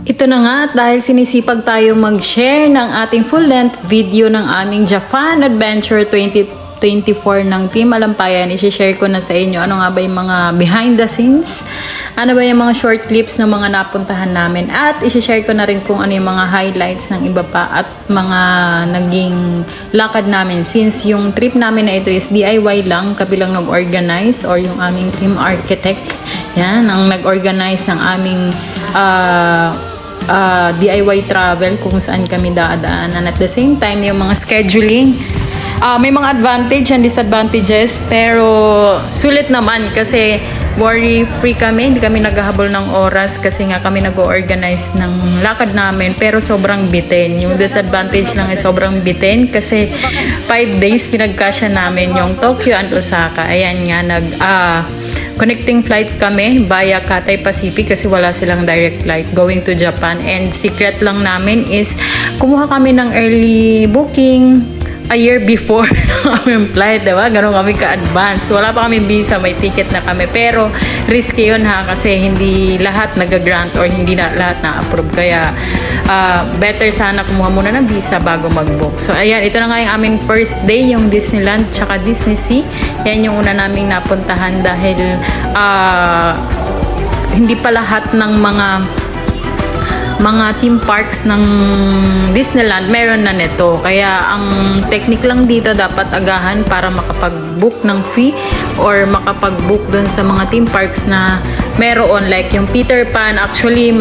Ito na nga at dahil sinisipag tayo mag-share ng ating full-length video ng aming Japan Adventure 2024 ng Team Alampayan, i-share ko na sa inyo ano nga ba yung mga behind the scenes, ano ba yung mga short clips ng mga napuntahan namin, at i-share ko na rin kung ano yung mga highlights ng iba pa at mga naging lakad namin since yung trip namin na ito is DIY lang, kabilang nag-organize or yung aming team architect, yan, ang nag-organize ng aming DIY travel kung saan kami dadaanan. At the same time, yung mga scheduling, may mga advantage and disadvantages, pero sulit naman kasi worry-free kami, hindi kami naghahabol ng oras kasi nga kami nag-organize ng lakad namin, pero sobrang bitin. Yung disadvantage lang ay sobrang bitin kasi 5 days pinagkasya namin yung Tokyo and Osaka. Ayan nga, connecting flight kami via Cathay Pacific kasi wala silang direct flight going to Japan, and secret lang namin is kumuha kami ng early booking a year before aming flight, diba? Ganun kami ka-advance. Wala pa kami visa, may ticket na kami. Pero risky yun ha, kasi hindi lahat nag-grant or hindi na lahat na-approve. Kaya better sana kumuha muna ng visa bago mag-book. So ayan, ito na nga yung aming first day, yung Disneyland tsaka Disney Sea. Yan yung una naming napuntahan dahil hindi pa lahat ng mga theme parks ng Disneyland meron na nito. Kaya ang technique lang dito, dapat agahan para makapag-book ng fee or makapag-book dun sa mga theme parks na meron. Like yung Peter Pan, actually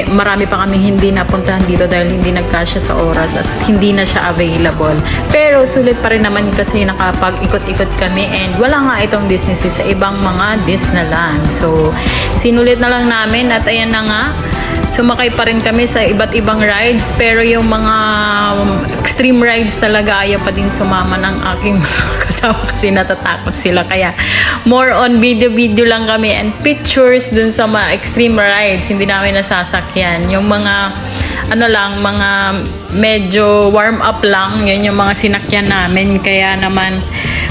marami pa kami hindi napuntahan dito dahil hindi nagkasya sa oras at hindi na siya available. Pero sulit pa rin naman kasi nakapag-ikot-ikot kami, and wala nga itong Disney Sea sa ibang mga Disneyland. So sinulit na lang namin at ayan na nga, sumakay pa rin kami sa iba't ibang rides, pero yung mga extreme rides talaga ayaw pa din sumama ng aking kasama kasi natatakot sila. Kaya more on video lang kami and pictures dun sa mga extreme rides, hindi namin nasasakyan. Yung mga mga medyo warm up lang, yun yung mga sinakyan namin. Kaya naman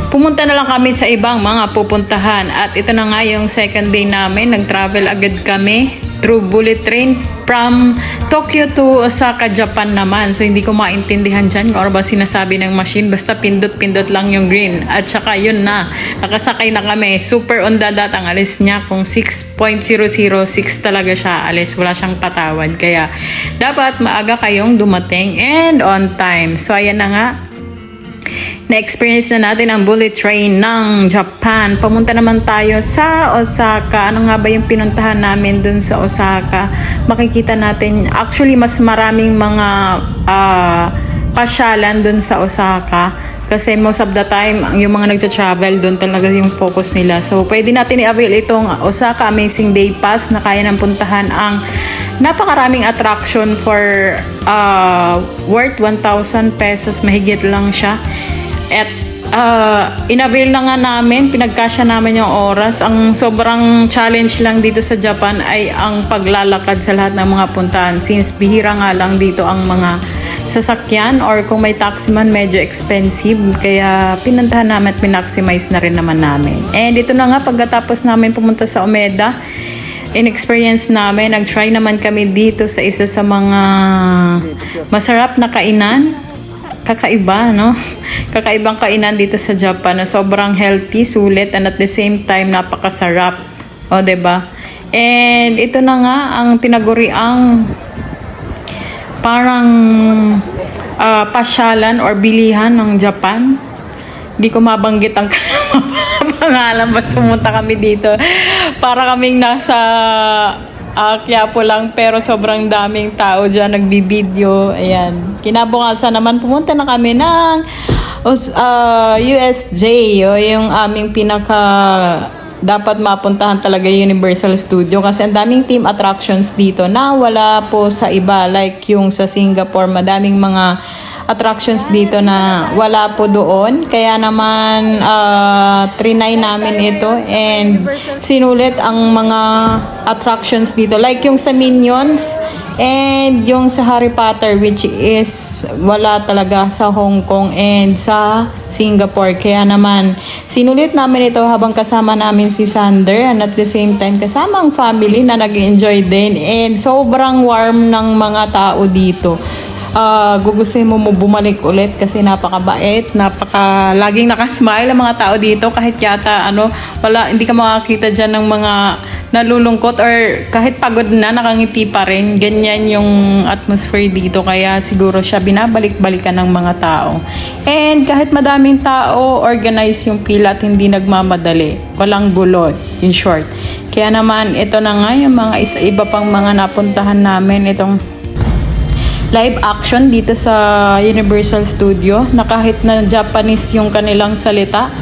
pumunta na lang kami sa ibang mga pupuntahan. At ito na nga yung second day namin, nag-travel agad kami through bullet train from Tokyo to Osaka, Japan naman. So hindi ko maintindihan dyan kung ano ba sinasabi ng machine, basta pindot-pindot lang yung green. At saka yun na, nakasakay na kami. Super on the dot ang alis niya, kung 6.006 talaga siya alis, wala siyang patawad. Kaya dapat maaga kayong dumating and on time. So ayan na nga, na-experience na natin ang bullet train ng Japan. Pamunta naman tayo sa Osaka. Ano nga ba yung pinuntahan namin dun sa Osaka? Makikita natin, actually mas maraming mga pasyalan dun sa Osaka. Kasi most of the time, yung mga nagta-travel, doon talaga yung focus nila. So, pwede natin i-avail itong Osaka Amazing Day Pass na kaya nang puntahan ang napakaraming attraction for worth 1,000 pesos. Mahigit lang siya. At in-avail na nga namin, pinagkasya namin yung oras. Ang sobrang challenge lang dito sa Japan ay ang paglalakad sa lahat ng mga puntahan. Since bihira nga lang dito ang mga sasakyan, or kung may taxi man medyo expensive, kaya pinuntahan namin at pinaximize na rin naman namin. And ito na nga, pagkatapos namin pumunta sa Umeda, in-experience namin, nag-try naman kami dito sa isa sa mga masarap na kainan. Kakaiba, no? Kakaibang kainan dito sa Japan na sobrang healthy, sulit, and at the same time napakasarap. O, diba? And ito na nga ang tinaguriang parang pasyalan or bilihan ng Japan. Hindi ko mabanggit ang pangalan, basta pumunta kami dito. Para kaming nasa Quiapo lang, pero sobrang daming tao dyan nagbibideo. Ayan. Kinabukasan naman pumunta na kami ng USJ, yung aming pinaka dapat mapuntahan talaga, Universal Studio, kasi ang daming team attractions dito na wala po sa iba, like yung sa Singapore, madaming mga attractions dito na wala po doon. Kaya naman trinay namin ito and sinulit ang mga attractions dito, like yung sa Minions, And yung sa Harry Potter, which is wala talaga sa Hong Kong and sa Singapore. Kaya naman, sinulit namin ito habang kasama namin si Sander, and at the same time kasama ang family na nag-enjoy din. And sobrang warm ng mga tao dito. Gugustuhin mo bumalik ulit kasi napakabait, laging nakasmile ang mga tao dito, kahit yata hindi ka makakita dyan ng mga nalulungkot or kahit pagod na, nakangiti pa rin. Ganyan yung atmosphere dito, kaya siguro siya binabalik-balikan ng mga tao. And kahit madaming tao, organize yung pila at hindi nagmamadali, walang gulo, in short. Kaya naman ito na nga yung mga iba pang mga napuntahan namin, itong live action dito sa Universal Studio, na kahit na Japanese yung kanilang salita,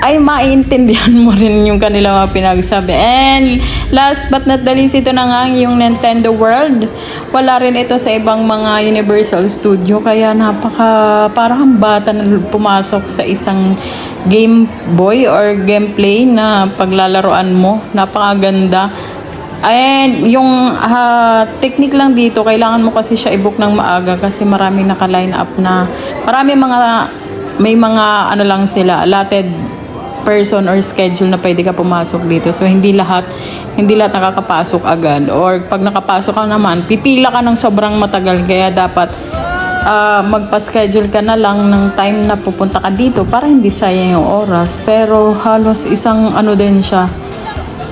ay maiintindihan mo rin yung kanilang mga pinagsabi. And last but not the least, ito na nga yung Nintendo World. Wala rin ito sa ibang mga Universal Studio, kaya parang bata na pumasok sa isang Game Boy or gameplay na paglalaroan mo. Napakaganda. And yung technique lang dito, kailangan mo kasi siya i-book ng maaga kasi maraming naka-line up na. May mga lang sila, allotted person or schedule na pwede ka pumasok dito. So hindi lahat nakakapasok agad. Or pag nakapasok ka naman, pipila ka ng sobrang matagal, kaya dapat magpa-schedule ka na lang ng time na pupunta ka dito para hindi sayang yung oras. Pero halos isang din siya,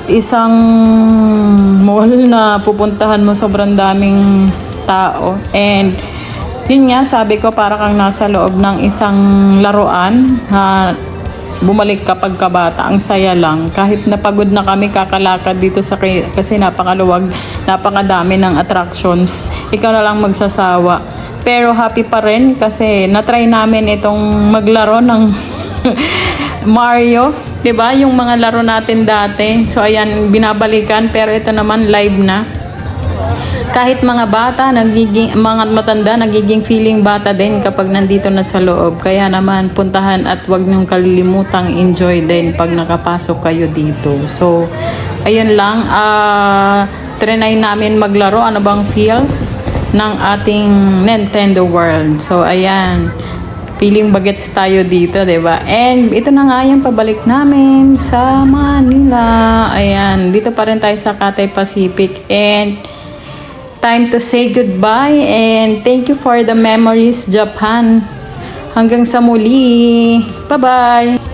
isang mall na pupuntahan mo, sobrang daming tao. And yun nga, sabi ko, para kang nasa loob ng isang laruan na bumalik kapag kabata. Ang saya lang. Kahit napagod na kami kakalakad dito kasi napakaluwag, napakadami ng attractions. Ikaw na lang magsasawa. Pero happy pa rin kasi natry namin itong maglaro ng Mario, 'di ba? Yung mga laro natin dati. So ayan, binabalikan, pero ito naman live na. Kahit mga bata, mga matanda, nagiging feeling bata din kapag nandito na sa loob. Kaya naman, puntahan at wag niyong kalilimutang enjoy din pag nakapasok kayo dito. So, ayun lang. Trinay namin maglaro. Ano bang feels ng ating Nintendo World? So, ayan. Feeling bagets tayo dito, diba? And ito na nga yung pabalik namin sa Manila. Ayan, dito pa rin tayo sa Cathay Pacific. And time to say goodbye. And thank you for the memories, Japan. Hanggang sa muli. Bye-bye!